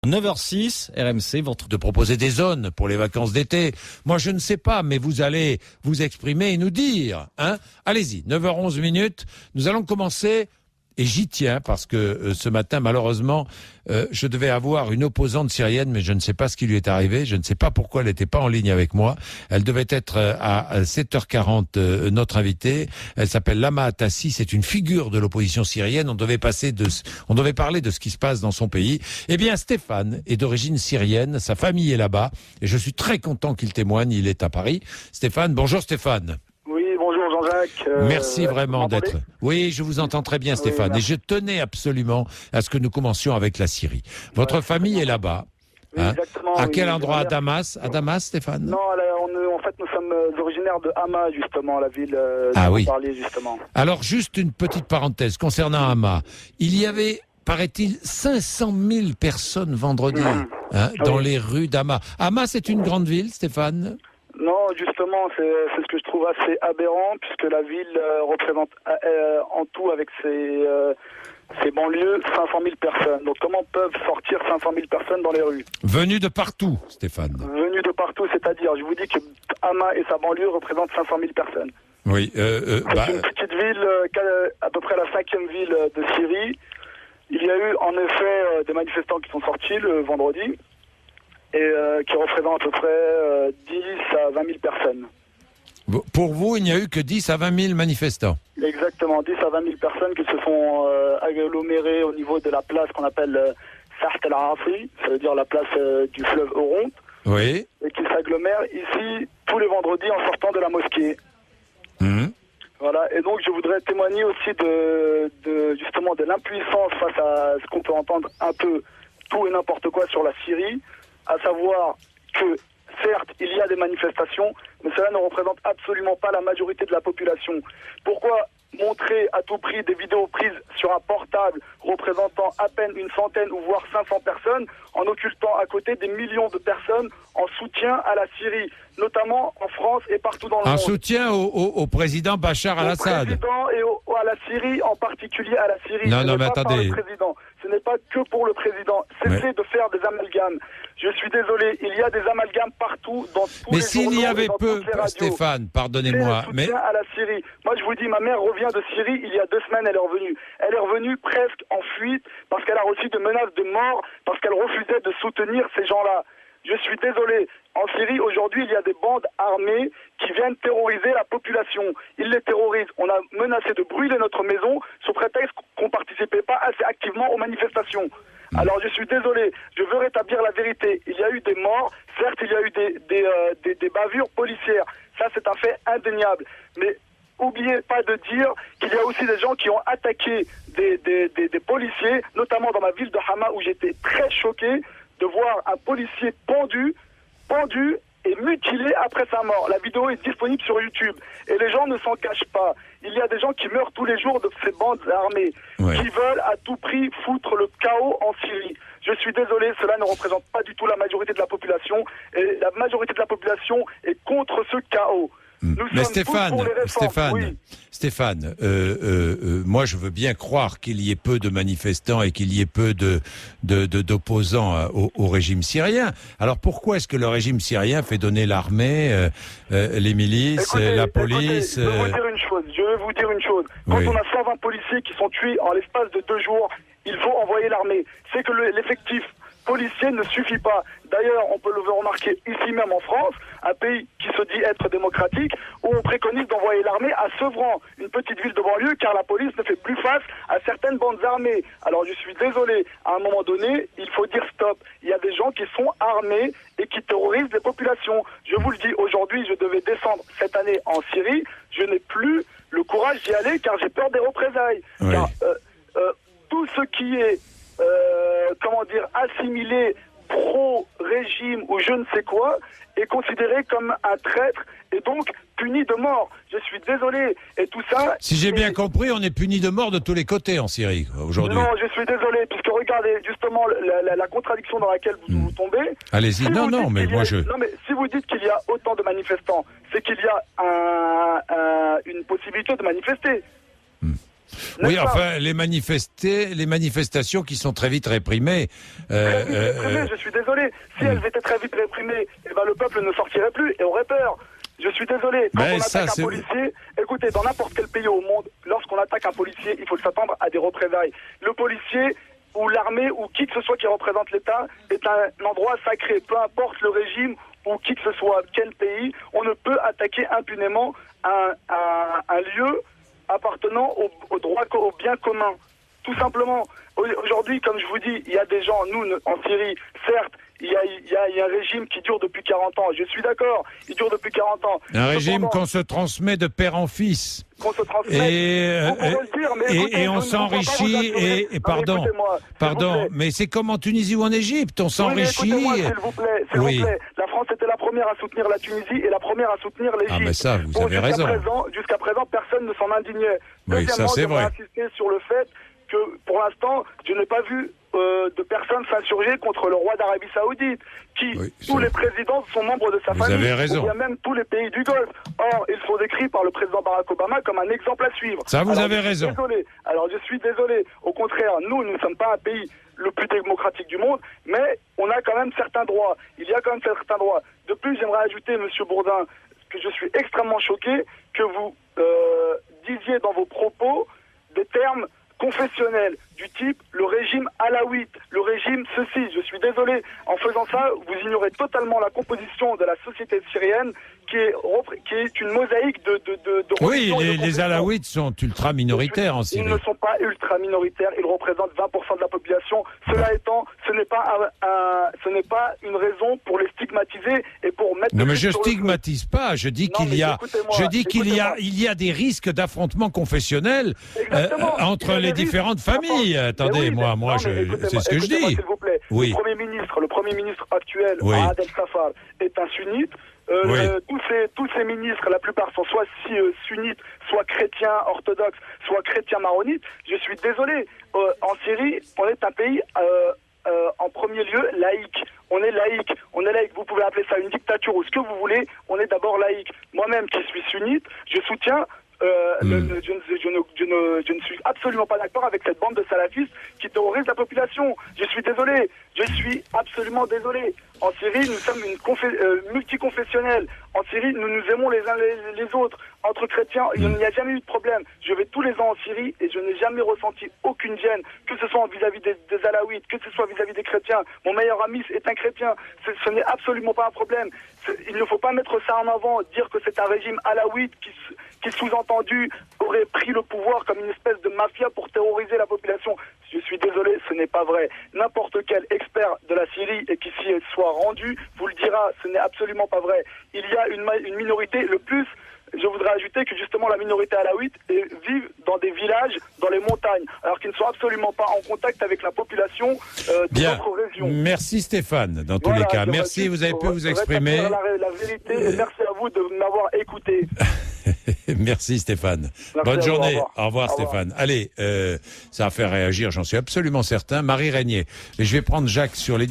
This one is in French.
9h06, RMC, votre... De proposer des zones pour les vacances d'été. Moi, je ne sais pas, mais vous allez vous exprimer et nous dire. Hein. Allez-y, 9h11 minutes. Nous allons commencer, et j'y tiens, parce que ce matin, malheureusement, je devais avoir une opposante syrienne, mais je ne sais pas ce qui lui est arrivé. Je ne sais pas pourquoi elle n'était pas en ligne avec moi. Elle devait être à 7h40 notre invitée. Elle s'appelle Lama Atassi. C'est une figure de l'opposition syrienne. On devait parler de ce qui se passe dans son pays. Eh bien, Stéphane est d'origine syrienne. Sa famille est là-bas. Et je suis très content qu'il témoigne. Il est à Paris. Stéphane, bonjour Stéphane. Bonjour Jean-Jacques. Merci vraiment d'être... Oui, je vous entends très bien Stéphane. Oui, et je tenais absolument à ce que nous commencions avec la Syrie. Votre famille est là-bas. Oui, hein. Exactement. À quel endroit? À Damas? À Damas, Stéphane? Non, en fait, nous sommes originaires de Hama, justement, la ville dont vous parliez, justement. Alors, juste une petite parenthèse concernant Hama. Il y avait, paraît-il, 500 000 personnes vendredi dans les rues d'Hama. Hama, c'est une grande ville, Stéphane? Non, justement, c'est ce que je trouve assez aberrant, puisque la ville représente en tout, avec ses banlieues, 500 000 personnes. Donc comment peuvent sortir 500 000 personnes dans les rues? Venues de partout, Stéphane. Venues de partout, c'est-à-dire, je vous dis que Hama et sa banlieue représentent 500 000 personnes. Oui. C'est une petite ville, à peu près la 5e ville de Syrie. Il y a eu en effet des manifestants qui sont sortis le vendredi, et qui représente à peu près 10 à 20 000 personnes. Pour vous, il n'y a eu que 10 à 20 000 manifestants? Exactement, 10 à 20 000 personnes qui se sont agglomérées au niveau de la place qu'on appelle Saht el-Arafi, ça veut dire la place du fleuve Oronte, oui. Et qui s'agglomèrent ici tous les vendredis en sortant de la mosquée. Voilà, et donc je voudrais témoigner aussi justement de l'impuissance face à ce qu'on peut entendre un peu tout et n'importe quoi sur la Syrie, à savoir que, certes, il y a des manifestations, mais cela ne représente absolument pas la majorité de la population. Pourquoi montrer à tout prix des vidéos prises sur un portable représentant à peine une centaine ou voire 500 personnes, en occultant à côté des millions de personnes en soutien à la Syrie, notamment en France et partout dans le monde. En soutien au président Bachar al-Assad. Au président et à la Syrie, en particulier à la Syrie. Non, mais attendez. Ce n'est pas que pour le président. Cessez de faire des amalgames. Je suis désolé, il y a des amalgames partout dans tous les journaux. Mais s'il y avait peu, Stéphane, pardonnez-moi. Mais à la Syrie. Moi, je vous dis, ma mère revient de Syrie il y a 2 semaines, elle est revenue. Elle est revenue presque en fuite parce qu'elle a reçu des menaces de mort, parce qu'elle refusait de soutenir ces gens-là. Je suis désolé. En Syrie, aujourd'hui, il y a des bandes armées qui viennent terroriser la population. Ils les terrorisent. On a menacé de brûler notre maison sous prétexte qu'on ne participait pas assez activement aux manifestations. Alors je suis désolé, je veux rétablir la vérité. Il y a eu des morts, certes il y a eu des bavures policières. Ça c'est un fait indéniable. Mais oubliez pas de dire qu'il y a aussi des gens qui ont attaqué des policiers, notamment dans ma ville de Hama où j'étais très choqué de voir un policier pendu et mutilé après sa mort. La vidéo est disponible sur YouTube. Et les gens ne s'en cachent pas. Il y a des gens qui meurent tous les jours de ces bandes armées, qui veulent à tout prix foutre le chaos en Syrie. Je suis désolé, cela ne représente pas du tout la majorité de la population. Et la majorité de la population est contre ce chaos. Mais Stéphane, moi je veux bien croire qu'il y ait peu de manifestants et qu'il y ait peu d'opposants au régime syrien. Alors pourquoi est-ce que le régime syrien fait donner l'armée, les milices, la police je vais vous dire une chose. Quand on a 120 policiers qui sont tués en l'espace de 2 jours, il faut envoyer l'armée. C'est que l'effectif policier ne suffit pas. D'ailleurs, on peut le remarquer ici même en France, un pays qui se dit être démocratique, où on préconise d'envoyer l'armée à Sevran, une petite ville de banlieue, car la police ne fait plus face à certaines bandes armées. Alors je suis désolé, à un moment donné, il faut dire stop. Il y a des gens qui sont armés et qui terrorisent les populations. Je vous le dis, aujourd'hui, je devais descendre cette année en Syrie, je n'ai plus le courage d'y aller car j'ai peur des représailles. Car tout ce qui est assimilé pro-régime ou je ne sais quoi, est considéré comme un traître et donc puni de mort. Je suis désolé. Et tout ça... Si j'ai bien compris, on est puni de mort de tous les côtés en Syrie aujourd'hui. Non, je suis désolé, puisque regardez justement la contradiction dans laquelle vous tombez. Allez-y, si vous dites qu'il y a autant de manifestants, c'est qu'il y a une possibilité de manifester. Oui, enfin, les manifestations qui sont très vite réprimées. Très vite réprimées, je suis désolé. Si elles étaient très vite réprimées, eh ben, le peuple ne sortirait plus et aurait peur. Je suis désolé. Quand on attaque un policier, écoutez, dans n'importe quel pays au monde, lorsqu'on attaque un policier, il faut s'attendre à des représailles. Le policier ou l'armée ou qui que ce soit qui représente l'État est un endroit sacré. Peu importe le régime ou qui que ce soit, quel pays, on ne peut attaquer impunément un lieu appartenant au droit, au bien commun. Tout simplement. Aujourd'hui, comme je vous dis, il y a des gens, nous, en Syrie, certes, il y a un régime qui dure depuis 40 ans. Je suis d'accord, il dure depuis 40 ans. Un régime qu'on se transmet de père en fils. Qu'on se transmet. Et on s'enrichit. Et pardon, mais c'est comme en Tunisie ou en Égypte, on s'enrichit. Oui, s'il vous plaît. La France était la première à soutenir la Tunisie et la première à soutenir l'Égypte. Ah, mais ça, vous avez raison. Jusqu'à présent, personne ne s'en indignait. Oui, ça c'est vrai. Je vais insister sur le fait que, pour l'instant, je n'ai pas vu de personnes s'insurger contre le roi d'Arabie Saoudite, tous les présidents sont membres de sa famille. Vous avez raison. Ou bien même tous les pays du Golfe. Or, ils sont décrits par le président Barack Obama comme un exemple à suivre. Ça, vous avez raison. Alors, je suis désolé. Au contraire, nous ne sommes pas un pays le plus démocratique du monde, mais on a quand même certains droits. Il y a quand même certains droits. De plus, j'aimerais ajouter, Monsieur Bourdin, que je suis extrêmement choqué que vous disiez dans vos propos des termes confessionnels du type le régime alaouite, le régime ceci. Je suis désolé. En faisant ça, vous ignorez totalement la composition de la société syrienne qui est une mosaïque de oui, les alaouites sont ultra minoritaires en Syrie. Ils ne sont pas ultra minoritaires, ils représentent 20% de la population. Cela étant, ce n'est pas une raison pour les stigmatiser et pour mettre. Non, mais je stigmatise pas. Je dis qu'il y a des risques d'affrontement confessionnel entre les différentes familles. Attendez, moi, c'est ce que je dis. S'il vous plaît. Oui. Le premier ministre actuel, Adel Safar, est un sunnite. Tous ces ministres, la plupart sont soit sunnites, soit chrétiens orthodoxes, soit chrétiens maronites. Je suis désolé. En Syrie, on est un pays en premier lieu laïque. On est laïque. Vous pouvez appeler ça une dictature ou ce que vous voulez. On est d'abord laïque. Moi-même, qui suis sunnite, je soutiens. Je ne suis absolument pas d'accord avec cette bande de salafistes qui terrorise la population. Je suis désolé. Je suis absolument désolé. En Syrie, nous sommes multiconfessionnels. En Syrie, nous nous aimons les uns les autres. Entre chrétiens, il n'y a jamais eu de problème. Je vais tous les ans en Syrie et je n'ai jamais ressenti aucune gêne, que ce soit vis-à-vis des alaouites, que ce soit vis-à-vis des chrétiens. Mon meilleur ami est un chrétien. Ce n'est absolument pas un problème. Il ne faut pas mettre ça en avant, dire que c'est un régime alaouite qui sous-entendu aurait pris le pouvoir comme une espèce de mafia pour terroriser la population. Je suis désolé, ce n'est pas vrai. N'importe quel expert de la Syrie et qui s'y soit rendu vous le dira, ce n'est absolument pas vrai. Il y a une minorité, le plus, je voudrais ajouter que justement la minorité alaouite vivent dans des villages, dans les montagnes, alors qu'ils ne sont absolument pas en contact avec la population de notre région. Merci Stéphane, dans tous les cas. Merci, vous avez pu vous exprimer. La vérité, et merci à vous de m'avoir écouté. Merci Stéphane. Bonne journée. Au revoir Stéphane. Allez, ça va faire réagir, j'en suis absolument certain. Marie Régnier. Et je vais prendre Jacques sur les